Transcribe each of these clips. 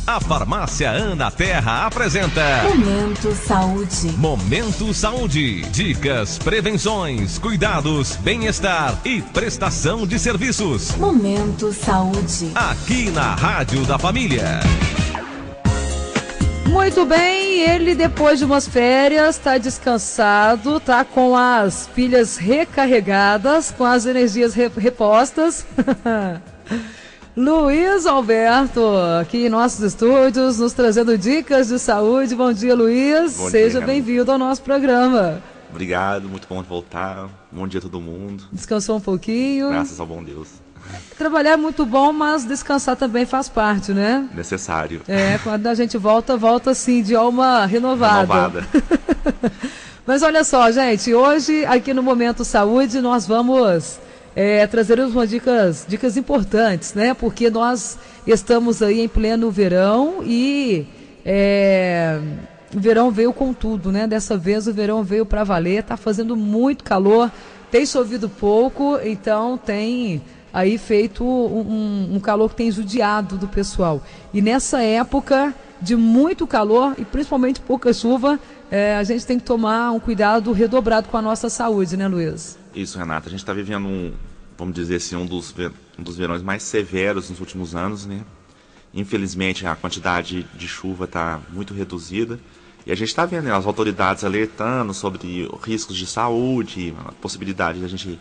A Farmácia Ana Terra apresenta Momento Saúde. Momento Saúde. Dicas, prevenções, cuidados, bem-estar e prestação de serviços. Momento Saúde. Aqui na Rádio da Família. Muito bem, ele depois de umas férias está descansado, tá com as pilhas recarregadas, com as energias repostas. Luiz Alberto, aqui em nossos estúdios, nos trazendo dicas de saúde. Bom dia, Luiz. Bom Seja dia, bem-vindo ao nosso programa. Obrigado, muito bom voltar. Bom dia a todo mundo. Descansou um pouquinho? Graças ao bom Deus. Trabalhar é muito bom, mas descansar também faz parte, né? Necessário. Quando a gente volta assim, de alma renovada. Mas olha só, gente, hoje aqui no Momento Saúde nós vamos trazer umas dicas importantes, né? Porque nós estamos aí em pleno verão e o verão veio com tudo, né? Dessa vez o verão veio para valer, tá fazendo muito calor, tem chovido pouco, então tem aí feito um calor que tem judiado do pessoal. E nessa época de muito calor e principalmente pouca chuva, a gente tem que tomar um cuidado redobrado com a nossa saúde, né, Luiz? Isso, Renata. A gente está vivendo vamos dizer assim, um dos verões mais severos nos últimos anos, né? Infelizmente, a quantidade de chuva está muito reduzida. E a gente está vendo, né, as autoridades alertando sobre riscos de saúde, a possibilidade de a gente...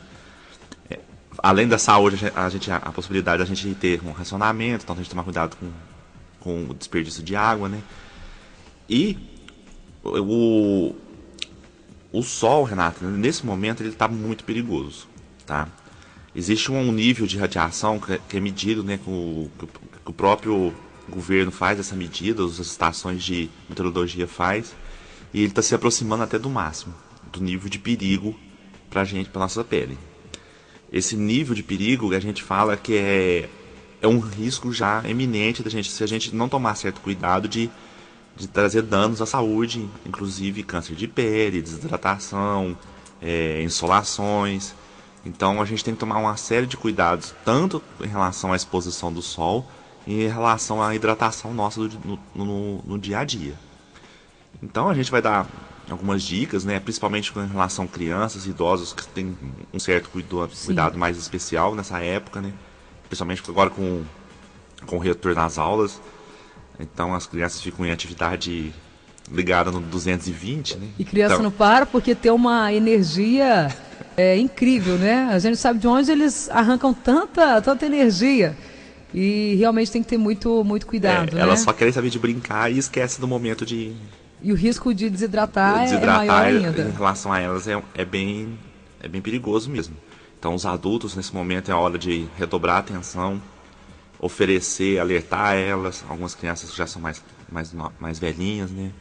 além da saúde, a possibilidade de a gente ter um racionamento, então a gente tomar cuidado com o desperdício de água, né? E o sol, Renata, nesse momento ele está muito perigoso, tá? Existe um nível de radiação que é medido, né, que o próprio governo faz essa medida, as estações de meteorologia faz, e ele está se aproximando até do máximo, do nível de perigo para a gente, para nossa pele. Esse nível de perigo a gente fala que é um risco já eminente da gente, se a gente não tomar certo cuidado de trazer danos à saúde, inclusive câncer de pele, desidratação, insolações. Então a gente tem que tomar uma série de cuidados, tanto em relação à exposição do sol e em relação à hidratação nossa no dia a dia. Então a gente vai dar algumas dicas, né, principalmente com relação a crianças e idosos que têm um certo cuidado mais especial nessa época, né, principalmente agora com o retorno às aulas. Então as crianças ficam em atividade ligada no 220, né? E criança não para porque tem uma energia incrível, né? A gente sabe de onde eles arrancam tanta energia. E realmente tem que ter muito cuidado, né? Elas só querem saber de brincar e esquece do momento de... E o risco de desidratar é maior ainda. Em relação a elas é bem perigoso mesmo. Então os adultos nesse momento é a hora de redobrar a atenção, oferecer, alertar elas. Algumas crianças já são mais velhinhas, né?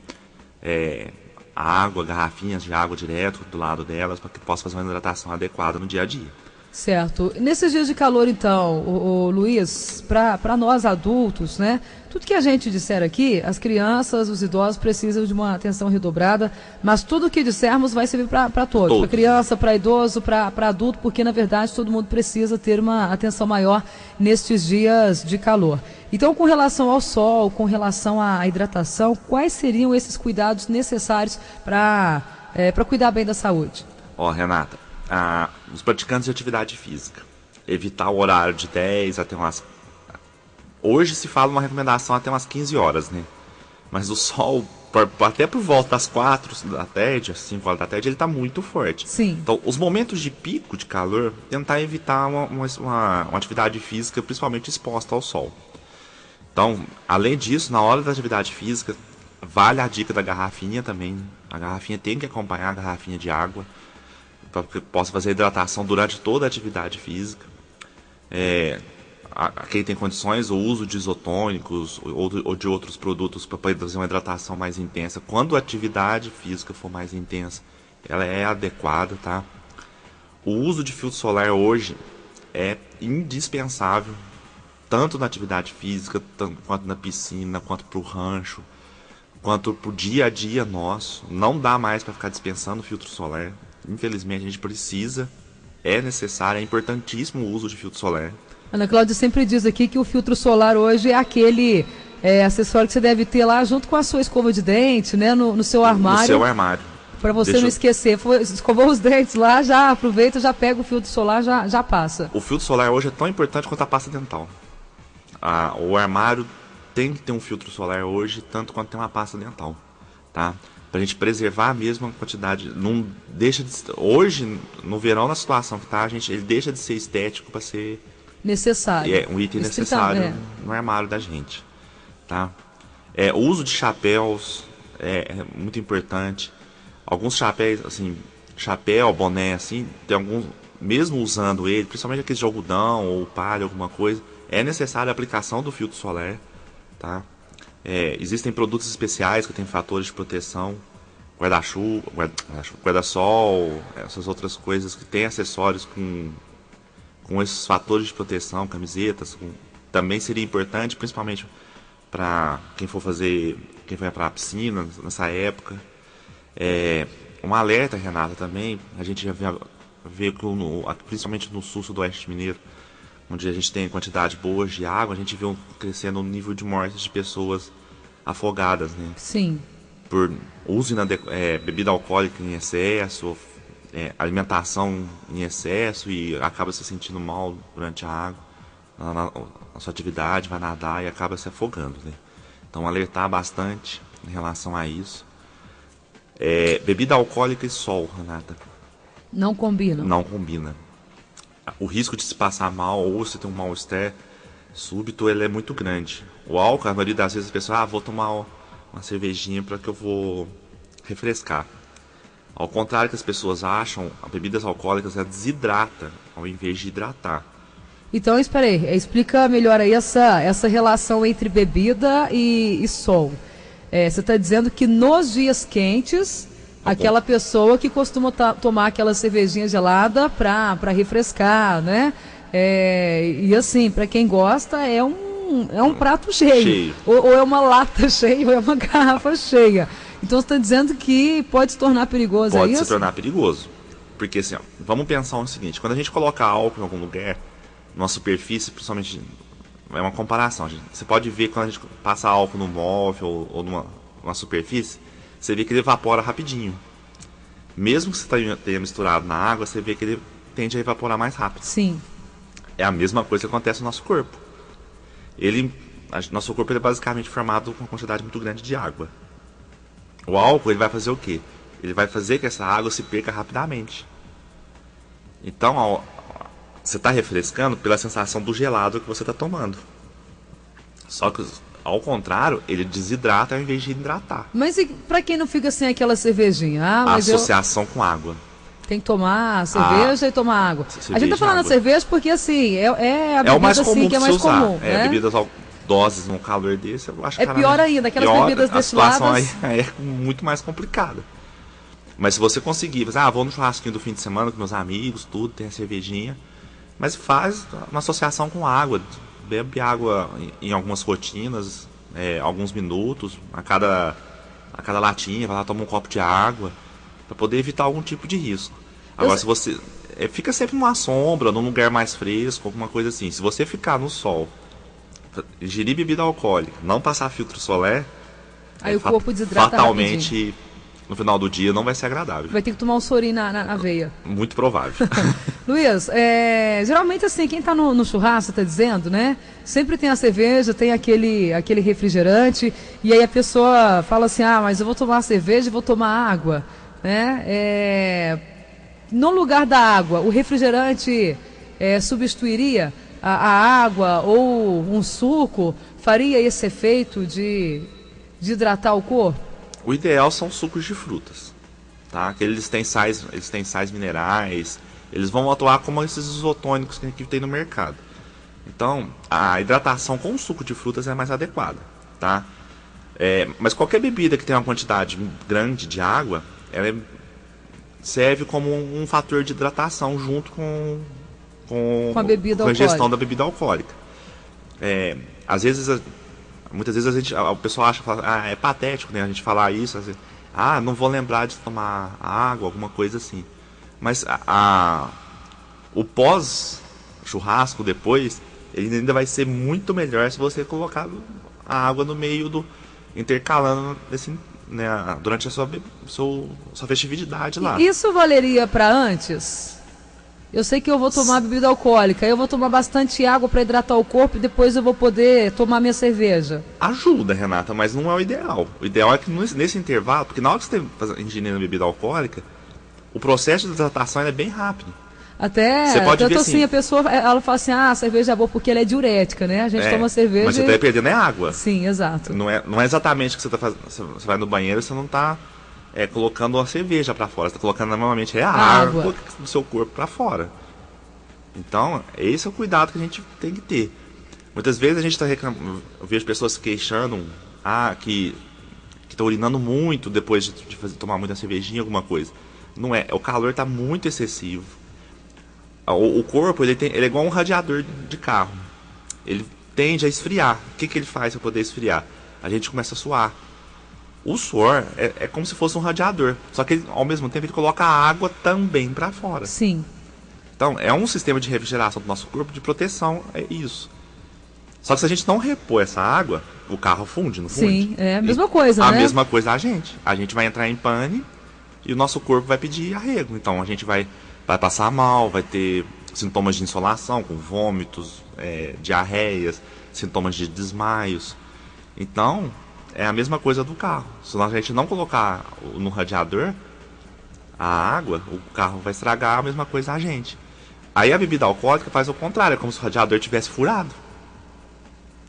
Água, garrafinhas de água direto do lado delas, para que possa fazer uma hidratação adequada no dia a dia. Certo. Nesses dias de calor, então, o Luiz, para nós adultos, né? Tudo que a gente disser aqui, as crianças, os idosos precisam de uma atenção redobrada, mas tudo que dissermos vai servir para todos, para criança, para idoso, para adulto, porque na verdade todo mundo precisa ter uma atenção maior nestes dias de calor. Então, com relação ao sol, com relação à hidratação, quais seriam esses cuidados necessários para cuidar bem da saúde? Renata, os praticantes de atividade física, evitar o horário de 10 até umas... Hoje se fala uma recomendação até umas 15 horas, né? Mas o sol, até por volta das 4 da tarde, às 5 horas da tarde, ele está muito forte. Sim. Então, os momentos de pico de calor, tentar evitar uma atividade física, principalmente exposta ao sol. Então, além disso, na hora da atividade física, vale a dica da garrafinha também. A garrafinha tem que acompanhar a garrafinha de água, para que possa fazer hidratação durante toda a atividade física. Quem tem condições, o uso de isotônicos ou de outros produtos para poder fazer uma hidratação mais intensa. Quando a atividade física for mais intensa, ela é adequada, tá? O uso de filtro solar hoje é indispensável, tanto na atividade física, quanto na piscina, quanto para o rancho, quanto para o dia a dia nosso. Não dá mais para ficar dispensando filtro solar. Infelizmente a gente precisa, é necessário, é importantíssimo o uso de filtro solar. Ana Cláudia sempre diz aqui que o filtro solar hoje é aquele acessório que você deve ter lá junto com a sua escova de dente, né? No seu armário. No seu armário. Para você não esquecer. Escovou os dentes lá, já aproveita, já pega o filtro solar, já passa. O filtro solar hoje é tão importante quanto a pasta dental. O armário tem que ter um filtro solar hoje, tanto quanto tem uma pasta dental, tá? Pra gente preservar a mesma quantidade. Não deixa de, hoje, no verão, na situação que tá, ele deixa de ser estético para ser necessário. Um item necessário no armário da gente, tá? O uso de chapéus é muito importante. Alguns chapéus, assim, chapéu, boné, assim, tem alguns, mesmo usando ele, principalmente aqueles de algodão ou palha, alguma coisa, é necessária a aplicação do filtro solar, tá? Existem produtos especiais que têm fatores de proteção, guarda-chuva, guarda-sol, essas outras coisas que têm acessórios com esses fatores de proteção, camisetas, também seria importante, principalmente para quem vai para a piscina nessa época. Um alerta, Renata, também, a gente já vê que principalmente no sul sudoeste mineiro, onde a gente tem quantidade boa de água, a gente vê crescendo o nível de morte de pessoas afogadas, né? Sim. Por uso de bebida alcoólica em excesso, alimentação em excesso e acaba se sentindo mal durante a água, na sua atividade, vai nadar e acaba se afogando, né? Então alertar bastante em relação a isso. Bebida alcoólica e sol, Renata. Não combina? Não combina. O risco de se passar mal ou se ter um mal-estar súbito, ele é muito grande. O álcool, a maioria das vezes as pessoas, vou tomar uma cervejinha para que eu vou refrescar. Ao contrário que as pessoas acham, as bebidas alcoólicas desidrata ao invés de hidratar. Então, espera aí, explica melhor aí essa relação entre bebida e sol. Você está dizendo que nos dias quentes, aquela pessoa que costuma tomar aquela cervejinha gelada para refrescar, né? E assim, para quem gosta, é um prato cheio. Ou é uma lata cheia, ou é uma garrafa cheia. Então você está dizendo que pode se tornar perigoso, Pode se tornar perigoso. Porque assim, vamos pensar no seguinte, quando a gente coloca álcool em algum lugar, numa superfície, principalmente, é uma comparação, gente. Você pode ver quando a gente passa álcool no móvel ou numa superfície, você vê que ele evapora rapidinho. Mesmo que você tenha misturado na água, você vê que ele tende a evaporar mais rápido. Sim. É a mesma coisa que acontece no nosso corpo. Nosso corpo é basicamente formado com uma quantidade muito grande de água. O álcool, ele vai fazer o quê? Ele vai fazer que essa água se perca rapidamente. Então, você está refrescando pela sensação do gelado que você está tomando. Só que, ao contrário, ele desidrata ao invés de hidratar. Mas e para quem não fica sem aquela cervejinha? A associação com água. Tem que tomar cerveja e tomar água. A gente tá falando da cerveja porque, assim, é a bebida o mais comum assim, que é mais usar. comum. Né? Bebidas doses num calor desse, eu acho que pior ainda, aquelas bebidas destiladas. A situação aí é muito mais complicada. Mas se você conseguir, vou no churrasquinho do fim de semana com meus amigos, tudo, tem a cervejinha, mas faz uma associação com água. Bebe água em algumas rotinas, alguns minutos, a cada latinha, vai lá, toma um copo de água, para poder evitar algum tipo de risco. Agora, se você... fica sempre numa sombra, num lugar mais fresco, alguma coisa assim. Se você ficar no sol, ingerir bebida alcoólica, não passar filtro solar, aí o corpo desidrata fatalmente, rapidinho. No final do dia, não vai ser agradável. Vai ter que tomar um soro na veia. Muito provável. Luiz, geralmente assim, quem está no churrasco, está dizendo, né? Sempre tem a cerveja, tem aquele refrigerante, e aí a pessoa fala assim, mas eu vou tomar cerveja e vou tomar água, né? No lugar da água, o refrigerante substituiria a água ou um suco, faria esse efeito de hidratar o corpo? O ideal são sucos de frutas, tá? Que eles têm sais minerais, eles vão atuar como esses isotônicos que tem no mercado. Então, a hidratação com suco de frutas é mais adequada, tá? Mas qualquer bebida que tenha uma quantidade grande de água, ela serve como um fator de hidratação junto com a ingestão da bebida alcoólica. Muitas vezes o pessoal acha, é patético, né, a gente falar isso, assim, não vou lembrar de tomar água, alguma coisa assim. Mas o pós-churrasco depois, ele ainda vai ser muito melhor se você colocar a água no meio intercalando né, durante a sua festividade lá. Isso valeria para antes? Eu sei que eu vou tomar bebida alcoólica, eu vou tomar bastante água para hidratar o corpo e depois eu vou poder tomar minha cerveja. Ajuda, Renata, mas não é o ideal. O ideal é que nesse intervalo, porque na hora que você está ingerindo bebida alcoólica, o processo de hidratação é bem rápido. Até, você pode ver assim, a pessoa, ela fala assim, a cerveja é boa porque ela é diurética, né? A gente toma cerveja... Mas você está perdendo água. Sim, exato. Não é exatamente o que você está fazendo. Você vai no banheiro e você não está colocando a cerveja para fora. Você está colocando normalmente a água do seu corpo para fora. Então, esse é o cuidado que a gente tem que ter. Muitas vezes a gente está reclamando... Eu vejo pessoas se queixando que estão urinando muito depois de tomar muita cervejinha, alguma coisa. Não é. O calor está muito excessivo. O corpo ele é igual um radiador de carro. Ele tende a esfriar. O que ele faz para poder esfriar? A gente começa a suar. O suor é como se fosse um radiador. Só que ao mesmo tempo ele coloca a água também para fora. Sim. Então é um sistema de refrigeração do nosso corpo, de proteção, é isso. Só que se a gente não repor essa água, o carro funde, não funde? Sim, é a mesma coisa, né? A mesma coisa a gente. A gente vai entrar em pane e o nosso corpo vai pedir arrego. Então a gente vai passar mal, vai ter sintomas de insolação, com vômitos, diarreias, sintomas de desmaios. Então, é a mesma coisa do carro. Se a gente não colocar no radiador a água, o carro vai estragar a mesma coisa a gente. Aí a bebida alcoólica faz o contrário, é como se o radiador tivesse furado.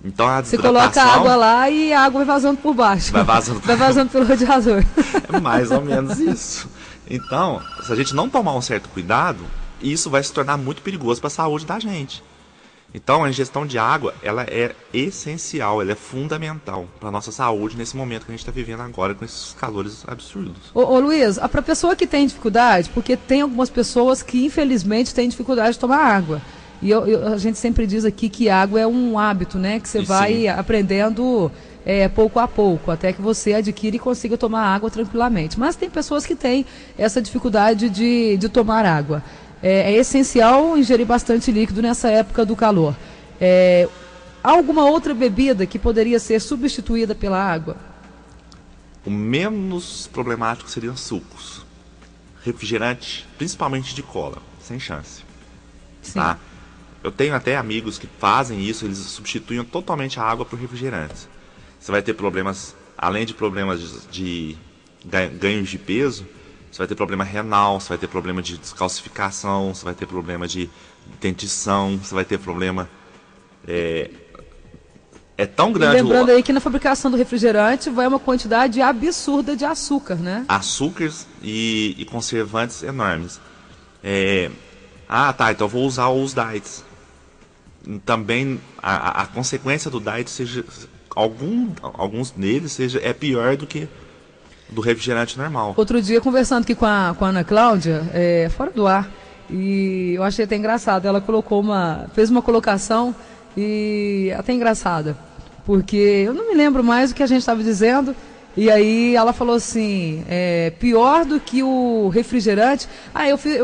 Então a você coloca a água lá e a água vai vazando por baixo. Vai vazando pelo radiador. É mais ou menos isso. Então, se a gente não tomar um certo cuidado, isso vai se tornar muito perigoso para a saúde da gente. Então, a ingestão de água, ela é essencial, ela é fundamental para a nossa saúde nesse momento que a gente está vivendo agora com esses calores absurdos. Ô Luiz, para a pessoa que tem dificuldade, porque tem algumas pessoas que infelizmente têm dificuldade de tomar água. E a gente sempre diz aqui que água é um hábito, né? Que você vai aprendendo pouco a pouco, até que você adquire e consiga tomar água tranquilamente. Mas tem pessoas que têm essa dificuldade de tomar água. É essencial ingerir bastante líquido nessa época do calor. Há alguma outra bebida que poderia ser substituída pela água? O menos problemático seriam sucos. Refrigerante, principalmente de cola, sem chance. Sim. Tá? Eu tenho até amigos que fazem isso, eles substituem totalmente a água por refrigerantes. Você vai ter problemas, além de problemas de ganhos de peso, você vai ter problema renal, você vai ter problema de descalcificação, você vai ter problema de dentição, você vai ter problema... É tão grande... E lembrando aí que na fabricação do refrigerante vai uma quantidade absurda de açúcar, né? Açúcares e conservantes enormes. Então eu vou usar os diets. Também a consequência do diet seja... Alguns deles é pior do que do refrigerante normal. Outro dia, conversando aqui com a Ana Cláudia, fora do ar, e eu achei até engraçado, ela fez uma colocação e até engraçada, porque eu não me lembro mais o que a gente estava dizendo, e aí ela falou assim, pior do que o refrigerante.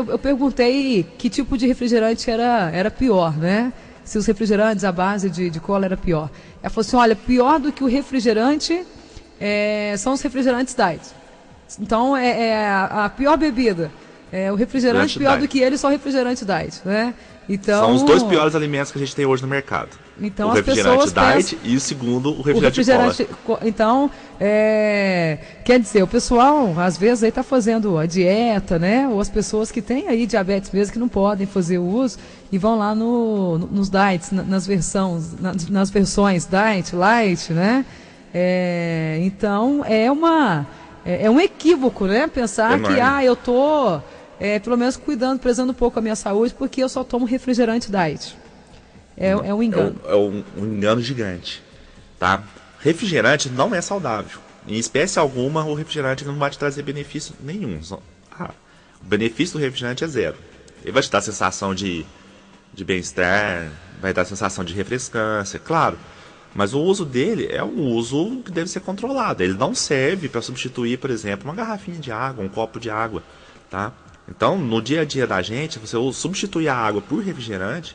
Eu perguntei que tipo de refrigerante era pior, né? Se os refrigerantes à base de cola era pior. Ela falou assim, olha, pior do que o refrigerante são os refrigerantes diet. Então, a pior bebida. O refrigerante pior do que ele, só o refrigerante diet, né? Então, são os dois piores alimentos que a gente tem hoje no mercado. Então, o as refrigerante pessoas diet e o segundo, o refrigerante cola. Então, quer dizer, o pessoal, às vezes, aí está fazendo a dieta, né? Ou as pessoas que têm aí diabetes mesmo, que não podem fazer o uso, e vão lá nos diets, nas versões diet, light, né? Então, é um equívoco, né? Pensar que, eu tô, pelo menos prezando um pouco a minha saúde, porque eu só tomo refrigerante diet. É um engano. É um engano gigante, tá? Refrigerante não é saudável. Em espécie alguma, o refrigerante não vai te trazer benefício nenhum. O benefício do refrigerante é zero. Ele vai te dar a sensação de bem-estar, vai dar a sensação de refrescância, claro. Mas o uso dele é um uso que deve ser controlado. Ele não serve para substituir, por exemplo, uma garrafinha de água, um copo de água, tá? Então, no dia a dia da gente, você substituir a água por refrigerante,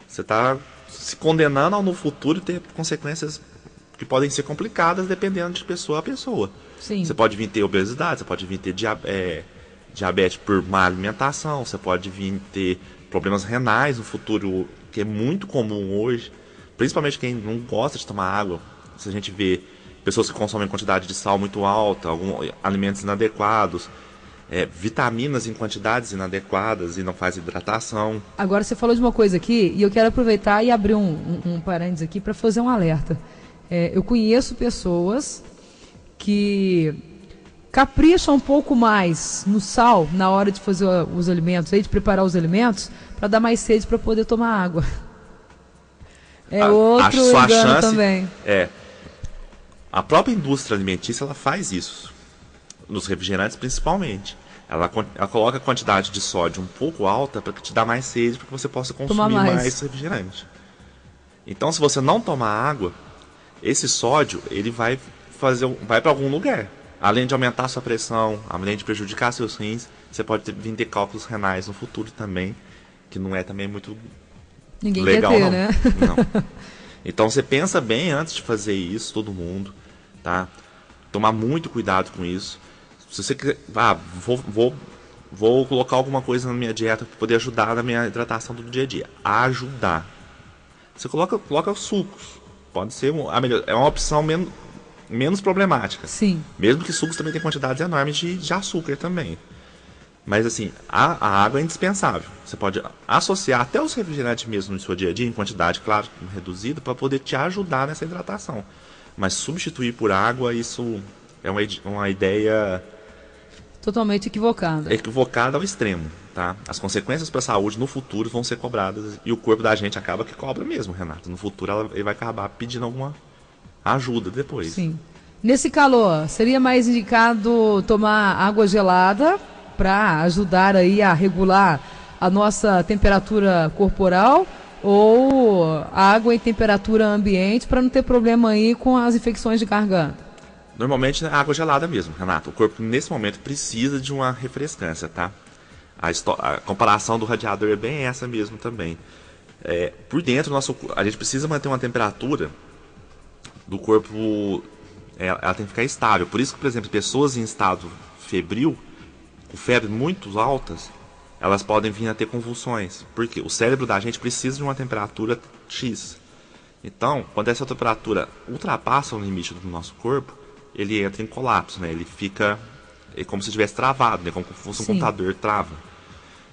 você está se condenando ao no futuro ter consequências que podem ser complicadas dependendo de pessoa a pessoa. Sim. Você pode vir ter obesidade, você pode vir ter diabetes por má alimentação, você pode vir ter problemas renais no futuro, que é muito comum hoje, principalmente quem não gosta de tomar água. Se a gente vê pessoas que consomem quantidade de sal muito alta, alimentos inadequados, vitaminas em quantidades inadequadas e não faz hidratação. Agora você falou de uma coisa aqui e eu quero aproveitar e abrir um parênteses aqui para fazer um alerta. Eu conheço pessoas que capricham um pouco mais no sal na hora de fazer os alimentos, de preparar os alimentos, para dar mais sede para poder tomar água. Outro engano também. A própria indústria alimentícia ela faz isso, nos refrigerantes principalmente. Ela coloca a quantidade de sódio um pouco alta para te dar mais sede, para que você possa consumir mais refrigerante. Então, se você não tomar água, esse sódio ele vai para algum lugar. Além de aumentar a sua pressão, além de prejudicar seus rins, você pode vir ter cálculos renais no futuro também, que não é também muito legal, quer ter, não. Né? Não. Então você pensa bem antes de fazer isso, todo mundo, tá? Tomar muito cuidado com isso. Se você quiser, vou colocar alguma coisa na minha dieta para poder ajudar na minha hidratação do dia a dia. Ajudar. Você coloca sucos. Pode ser é uma opção menos problemática. Sim. Mesmo que sucos também tem quantidades enormes de açúcar também. Mas assim, a água é indispensável. Você pode associar até os refrigerantes mesmo no seu dia a dia, em quantidade, claro, reduzida, para poder te ajudar nessa hidratação. Mas substituir por água, isso é uma ideia totalmente equivocada. Equivocada ao extremo, tá? As consequências para a saúde no futuro vão ser cobradas e o corpo da gente acaba que cobra mesmo, Renato. No futuro ele vai acabar pedindo alguma ajuda depois. Sim. Nesse calor, seria mais indicado tomar água gelada para ajudar aí a regular a nossa temperatura corporal ou água em temperatura ambiente para não ter problema aí com as infecções de garganta? Normalmente é água gelada mesmo, Renato. O corpo nesse momento precisa de uma refrescância, tá? A comparação do radiador é bem essa mesmo também. Por dentro, a gente precisa manter uma temperatura do corpo, ela tem que ficar estável. Por isso que, por exemplo, pessoas em estado febril, com febre muito altas, elas podem vir a ter convulsões. Porque o cérebro da gente precisa de uma temperatura X. Então, quando essa temperatura ultrapassa o limite do nosso corpo, ele entra em colapso, né? Ele fica como se estivesse travado, né? Como se fosse um computador trava.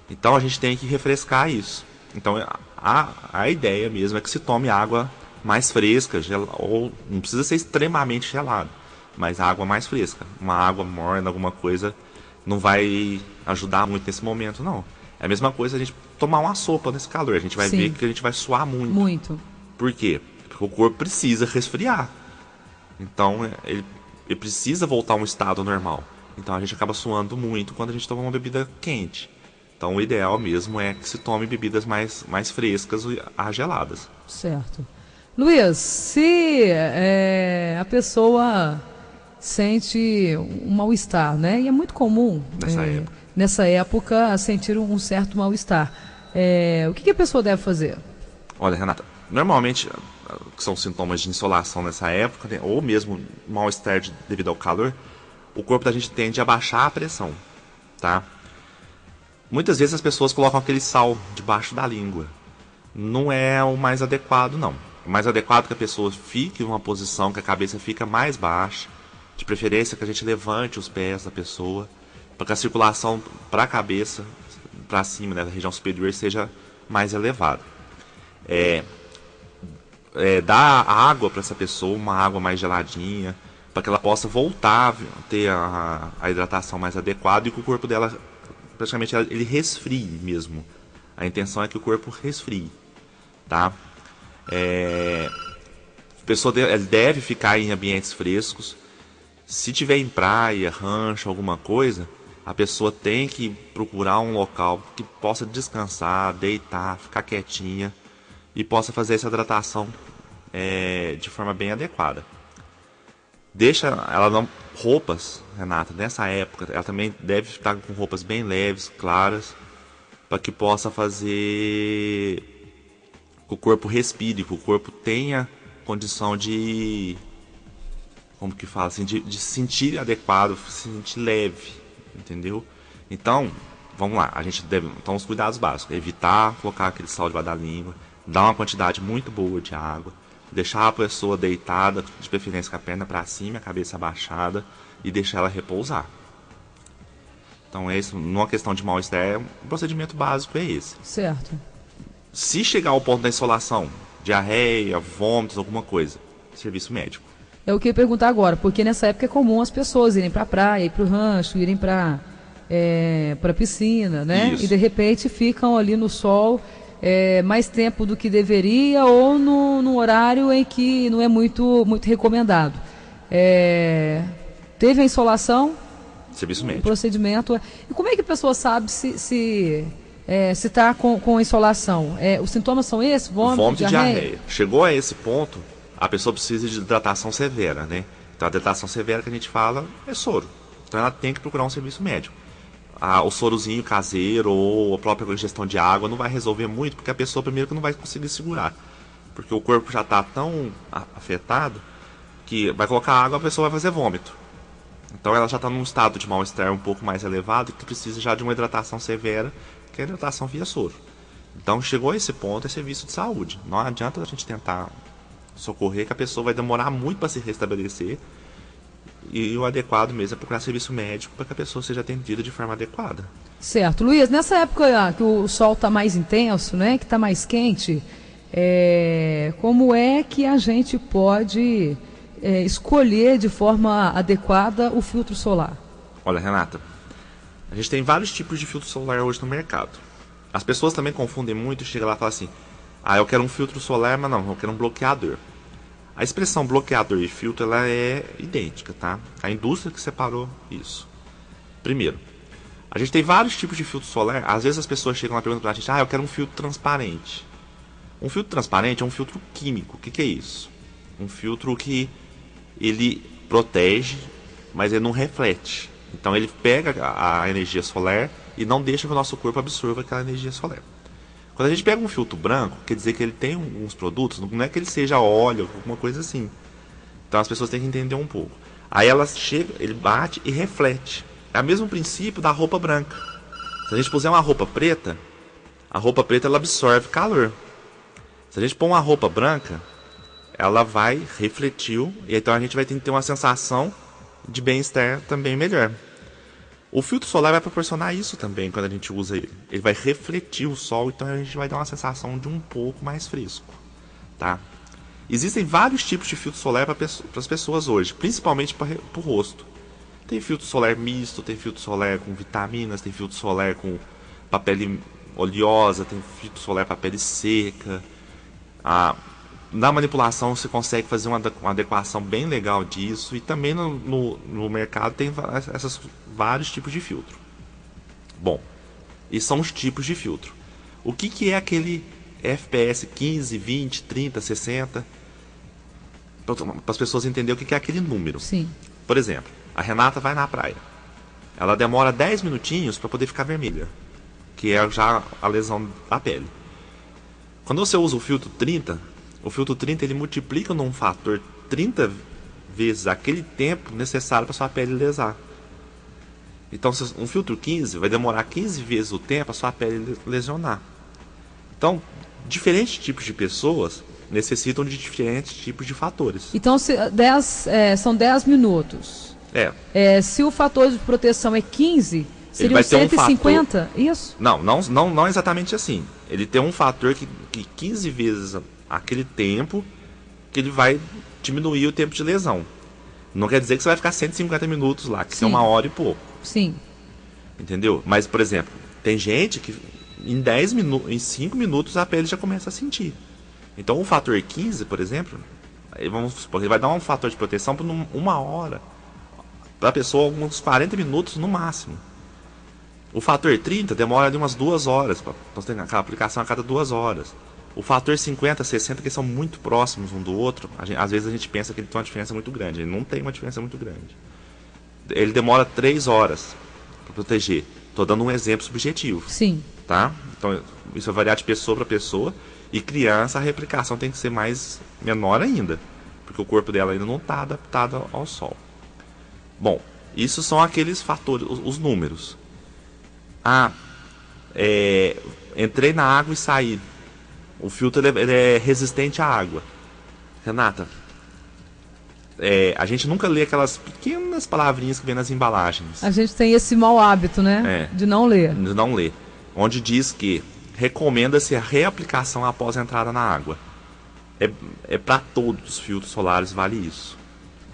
Então a gente tem que refrescar isso. Então a ideia mesmo é que se tome água mais fresca, ou não precisa ser extremamente gelada, mas água mais fresca. Uma água morna, alguma coisa, não vai ajudar muito nesse momento, não. É a mesma coisa a gente tomar uma sopa nesse calor. A gente vai ver que a gente vai suar muito. Muito. Por quê? Porque o corpo precisa resfriar. Então ele precisa voltar a um estado normal. Então a gente acaba suando muito quando a gente toma uma bebida quente. Então o ideal mesmo é que se tome bebidas mais frescas e geladas. Certo. Luiz, se a pessoa sente um mal-estar, né? E é muito comum nessa época sentir um certo mal-estar. O que a pessoa deve fazer? Olha, Renata, normalmente que são sintomas de insolação nessa época, né, ou mesmo mal-estar devido ao calor, o corpo da gente tende a baixar a pressão, tá? Muitas vezes as pessoas colocam aquele sal debaixo da língua. Não é o mais adequado, não. O mais adequado é que a pessoa fique em uma posição que a cabeça fica mais baixa, de preferência que a gente levante os pés da pessoa, para que a circulação para a cabeça, para cima, né, da região superior, seja mais elevada. Dar água para essa pessoa, uma água mais geladinha, para que ela possa voltar a ter a hidratação mais adequada e que o corpo dela, praticamente, ele resfrie mesmo. A intenção é que o corpo resfrie, tá? A pessoa deve ficar em ambientes frescos. Se tiver em praia, rancho, alguma coisa, a pessoa tem que procurar um local que possa descansar, deitar, ficar quietinha e possa fazer essa hidratação de forma bem adequada. Deixa ela não... Roupas, Renata, nessa época, ela também deve estar com roupas bem leves, claras, para que possa fazer que o corpo respire, que o corpo tenha condição de como que fala, assim, de se sentir adequado, se sentir leve, entendeu? Então, vamos lá, a gente deve, então os cuidados básicos, evitar colocar aquele sal debaixo da língua, dar uma quantidade muito boa de água, deixar a pessoa deitada, de preferência com a perna para cima, a cabeça abaixada, e deixar ela repousar. Então, numa questão de mal-estar, o procedimento básico é esse. Certo. Se chegar ao ponto da insolação, diarreia, vômitos, alguma coisa, serviço médico. É o que eu ia perguntar agora, porque nessa época é comum as pessoas irem para a praia, ir para o rancho, irem para a piscina, né? Isso. E de repente ficam ali no sol mais tempo do que deveria ou no horário em que não é muito recomendado. Teve a insolação, Serviço o médico. procedimento. E como é que a pessoa sabe se está com insolação? Os sintomas são esses? Vômito, E diarreia. Chegou a esse ponto, a pessoa precisa de hidratação severa, né? Então a hidratação severa que a gente fala é soro. Então ela tem que procurar um serviço médico. O sorozinho caseiro ou a própria ingestão de água não vai resolver muito, porque a pessoa primeiro que não vai conseguir segurar. Porque o corpo já está tão afetado que vai colocar água, a pessoa vai fazer vômito. Então ela já está num estado de mal-estar um pouco mais elevado e que precisa já de uma hidratação severa, que é a hidratação via soro. Então chegou a esse ponto, é serviço de saúde. Não adianta a gente tentar socorrer, que a pessoa vai demorar muito para se restabelecer. E o adequado mesmo é procurar serviço médico para que a pessoa seja atendida de forma adequada. Certo. Luiz, nessa época que o sol está mais intenso, né, que está mais quente, como é que a gente pode escolher de forma adequada o filtro solar? Olha, Renata, a gente tem vários tipos de filtro solar hoje no mercado. As pessoas também confundem muito e chegam lá e falam assim: eu quero um filtro solar, mas não, eu quero um bloqueador. A expressão bloqueador e filtro, ela é idêntica, tá? A indústria que separou isso. Primeiro, a gente tem vários tipos de filtro solar. Às vezes as pessoas chegam lá e perguntam pra gente: eu quero um filtro transparente. Um filtro transparente é um filtro químico. O que é isso? Um filtro que ele protege, mas ele não reflete. Então ele pega a energia solar e não deixa que o nosso corpo absorva aquela energia solar. Quando a gente pega um filtro branco, quer dizer que ele tem alguns produtos, não é que ele seja óleo, alguma coisa assim. Então as pessoas têm que entender um pouco. Aí ela chega, ele bate e reflete. É o mesmo princípio da roupa branca. Se a gente puser uma roupa preta, a roupa preta ela absorve calor. Se a gente pôr uma roupa branca, ela vai refletir, e então a gente vai ter que ter uma sensação de bem-estar também melhor. O filtro solar vai proporcionar isso também quando a gente usa ele. Ele vai refletir o sol, então a gente vai dar uma sensação de um pouco mais fresco, tá? Existem vários tipos de filtro solar para as pessoas hoje, principalmente para o rosto. Tem filtro solar misto, tem filtro solar com vitaminas, tem filtro solar para pele oleosa, tem filtro solar para pele seca. Na manipulação você consegue fazer uma adequação bem legal disso, e também no mercado tem esses vários tipos de filtro. Bom, e são os tipos de filtro. O que é aquele FPS 15, 20, 30, 60? Para as pessoas entenderem o que é aquele número. Sim. Por exemplo, a Renata vai na praia. Ela demora 10 minutinhos para poder ficar vermelha, que é já a lesão da pele. Quando você usa o filtro 30, o filtro 30 ele multiplica num fator 30 vezes aquele tempo necessário para sua pele lesar. Então, um filtro 15 vai demorar 15 vezes o tempo para sua pele lesionar. Então, diferentes tipos de pessoas necessitam de diferentes tipos de fatores. Então, são 10 minutos. Se o fator de proteção é 15, seriam 150? Isso? Não exatamente assim. Ele tem um fator que 15 vezes aquele tempo que ele vai diminuir o tempo de lesão. Não quer dizer que você vai ficar 150 minutos lá, que é 1 hora e pouco. Sim. Entendeu? Mas, por exemplo, tem gente que em 5 minutos a pele já começa a sentir. Então o fator 15, por exemplo, vamos supor, ele vai dar um fator de proteção por 1 hora. Para a pessoa, uns 40 minutos no máximo. O fator 30 demora de umas 2 horas, para ter aquela aplicação a cada 2 horas. O fator 50, 60, que são muito próximos um do outro, às vezes a gente pensa que ele tem uma diferença muito grande. Ele não tem uma diferença muito grande. Ele demora 3 horas para proteger. Estou dando um exemplo subjetivo. Sim. Tá? Então, isso vai variar de pessoa para pessoa. E criança, a replicação tem que ser menor ainda. porque o corpo dela ainda não está adaptado ao sol. Bom, isso são aqueles fatores, os números. Entrei na água e saí. O filtro ele é resistente à água. Renata, a gente nunca lê aquelas pequenas palavrinhas que vem nas embalagens. A gente tem esse mau hábito, né? De não ler. De não ler. Onde diz que recomenda-se a reaplicação após a entrada na água. Para todos os filtros solares vale isso,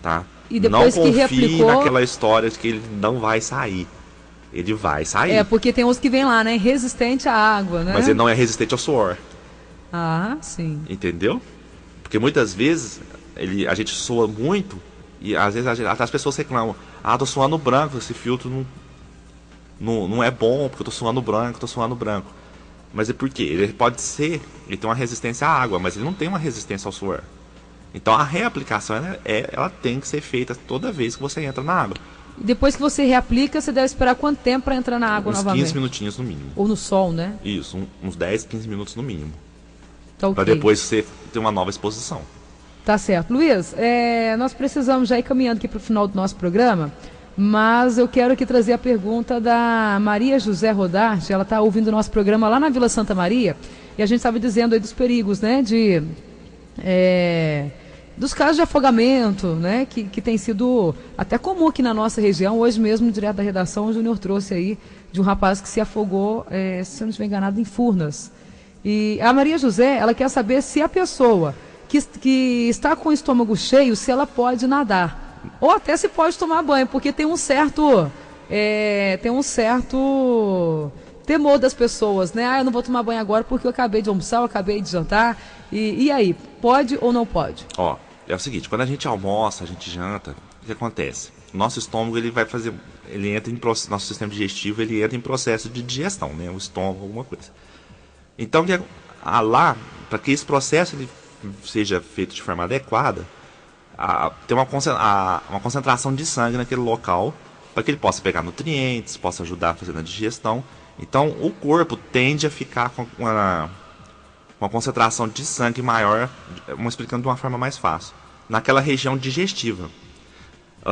tá? E depois não que confie reaplicou... naquela história de que ele não vai sair. Ele vai sair. Porque tem uns que vem lá, né? Resistente à água, né? Mas ele não é resistente ao suor. Ah, sim. Entendeu? Porque muitas vezes a gente soa muito e às vezes até as pessoas reclamam: tô suando branco, esse filtro não é bom porque eu tô suando branco. Mas é porque ele tem uma resistência à água, mas ele não tem uma resistência ao suor. Então a reaplicação ela tem que ser feita toda vez que você entra na água. E depois que você reaplica, você deve esperar quanto tempo para entrar na água novamente? 15 minutinhos no mínimo. Ou no sol, né? Isso, uns 10, 15 minutos no mínimo. Tá, okay. Para depois você ter uma nova exposição. Tá certo. Luiz, nós precisamos já ir caminhando aqui para o final do nosso programa, mas eu quero aqui trazer a pergunta da Maria José Rodarte. Ela está ouvindo o nosso programa lá na Vila Santa Maria, e a gente estava dizendo aí dos perigos, né, dos casos de afogamento, né, que tem sido até comum aqui na nossa região. Hoje mesmo, direto da redação, o Júnior trouxe aí de um rapaz que se afogou, se eu não estiver enganado, em Furnas. E a Maria José, ela quer saber se a pessoa que está com o estômago cheio, se ela pode nadar. Ou até se pode tomar banho, porque tem um certo temor das pessoas, né? Eu não vou tomar banho agora porque eu acabei de almoçar, eu acabei de jantar. E aí, pode ou não pode? É o seguinte, quando a gente almoça, a gente janta, o que acontece? Nosso estômago, nosso sistema digestivo, ele entra em processo de digestão, né? O estômago, alguma coisa. Então, para que esse processo ele seja feito de forma adequada, tem uma concentração de sangue naquele local, para que ele possa pegar nutrientes, possa ajudar a fazer a digestão. Então, o corpo tende a ficar com uma concentração de sangue maior, vamos explicando de uma forma mais fácil, naquela região digestiva.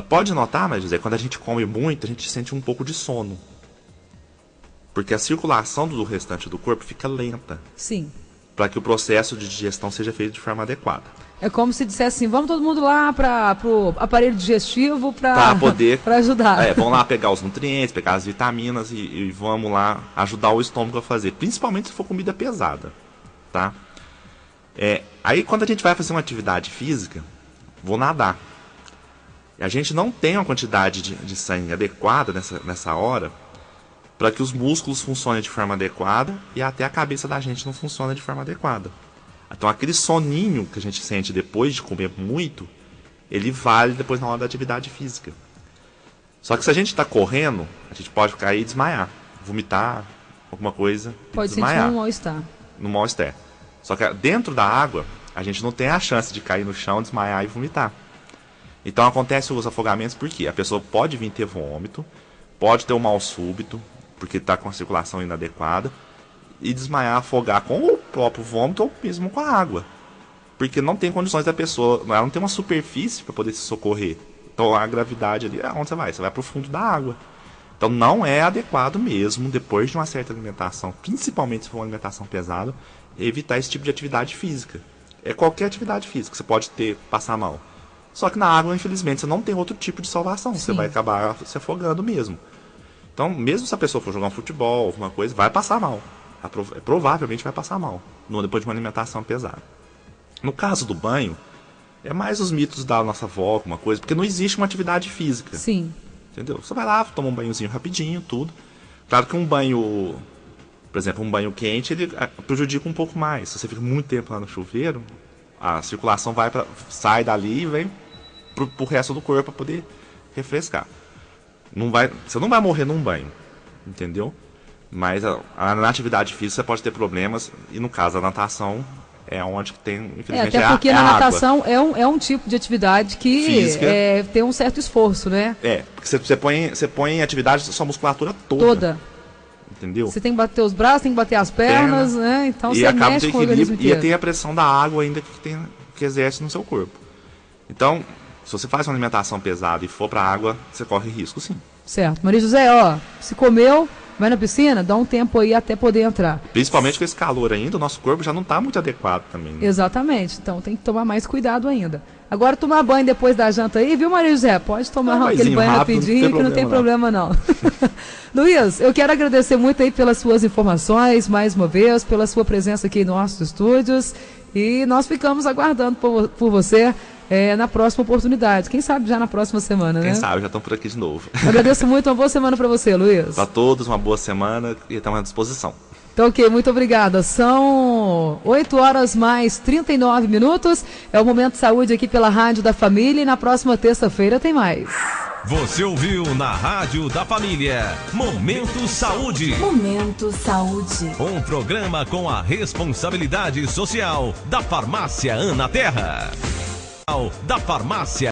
Pode notar, mas José, quando a gente come muito, a gente sente um pouco de sono. Porque a circulação do restante do corpo fica lenta. Sim. Para que o processo de digestão seja feito de forma adequada. É como se dissesse assim: vamos todo mundo lá para o aparelho digestivo para ajudar. Vamos lá pegar os nutrientes, pegar as vitaminas e vamos lá ajudar o estômago a fazer. Principalmente se for comida pesada. Tá? Aí quando a gente vai fazer uma atividade física, vou nadar. E a gente não tem uma quantidade de sangue adequada nessa hora, para que os músculos funcionem de forma adequada e até a cabeça da gente não funciona de forma adequada. Então aquele soninho que a gente sente depois de comer muito, ele vale depois na hora da atividade física. Só que se a gente está correndo, a gente pode cair e desmaiar, vomitar, alguma coisa, pode desmaiar. Sentir um mal-estar. No mal-estar. Só que dentro da água, a gente não tem a chance de cair no chão, desmaiar e vomitar. Então acontece os afogamentos porque a pessoa pode vir ter vômito, pode ter um mal súbito, porque está com a circulação inadequada, e desmaiar, afogar com o próprio vômito ou mesmo com a água. Porque não tem condições da pessoa, ela não tem uma superfície para poder se socorrer. Então a gravidade ali, onde você vai? Você vai para o fundo da água. Então não é adequado mesmo, depois de uma certa alimentação, principalmente se for uma alimentação pesada, evitar esse tipo de atividade física. É qualquer atividade física, você pode passar mal. Só que na água, infelizmente, você não tem outro tipo de salvação. Sim. Você vai acabar se afogando mesmo. Então, mesmo se a pessoa for jogar um futebol, alguma coisa, vai passar mal. Provavelmente vai passar mal, depois de uma alimentação pesada. No caso do banho, é mais os mitos da nossa avó, alguma coisa, porque não existe uma atividade física. Sim. Entendeu? Você vai lá, toma um banhozinho rapidinho, tudo. Claro que um banho, por exemplo, um banho quente, ele prejudica um pouco mais. Se você fica muito tempo lá no chuveiro, a circulação sai dali e vem pro resto do corpo para poder refrescar. Você não vai morrer num banho, entendeu? Mas na atividade física você pode ter problemas, e no caso da natação é onde que tem, infelizmente, até porque na natação é um tipo de atividade que tem um certo esforço, né? Porque você põe em atividade a sua musculatura toda. Entendeu? Você tem que bater os braços, tem que bater as pernas, né? Então você mexe com o organismo inteiro. E tem a pressão da água ainda que exerce no seu corpo. Então, se você faz uma alimentação pesada e for para a água, você corre risco, sim. Certo. Maria José, ó, se comeu, vai na piscina, dá um tempo aí até poder entrar. Principalmente com esse calor ainda, o nosso corpo já não está muito adequado também. Né? Exatamente. Então tem que tomar mais cuidado ainda. Agora tomar banho depois da janta aí, viu, Maria José? Pode tomar aquele banho rápido, rapidinho que não tem problema não. Luiz, eu quero agradecer muito aí pelas suas informações, mais uma vez, pela sua presença aqui em nossos estúdios. E nós ficamos aguardando por você na próxima oportunidade. Quem sabe já na próxima semana, né? Quem sabe, já estão por aqui de novo. Agradeço muito, uma boa semana para você, Luiz. Para todos, uma boa semana e estamos à disposição. Então, ok, muito obrigada. São 8 horas mais 39 minutos. É o Momento Saúde aqui pela Rádio da Família e na próxima terça-feira tem mais. Você ouviu na Rádio da Família, Momento Saúde. Momento Saúde. Um programa com a responsabilidade social da Farmácia Ana Terra. Da Farmácia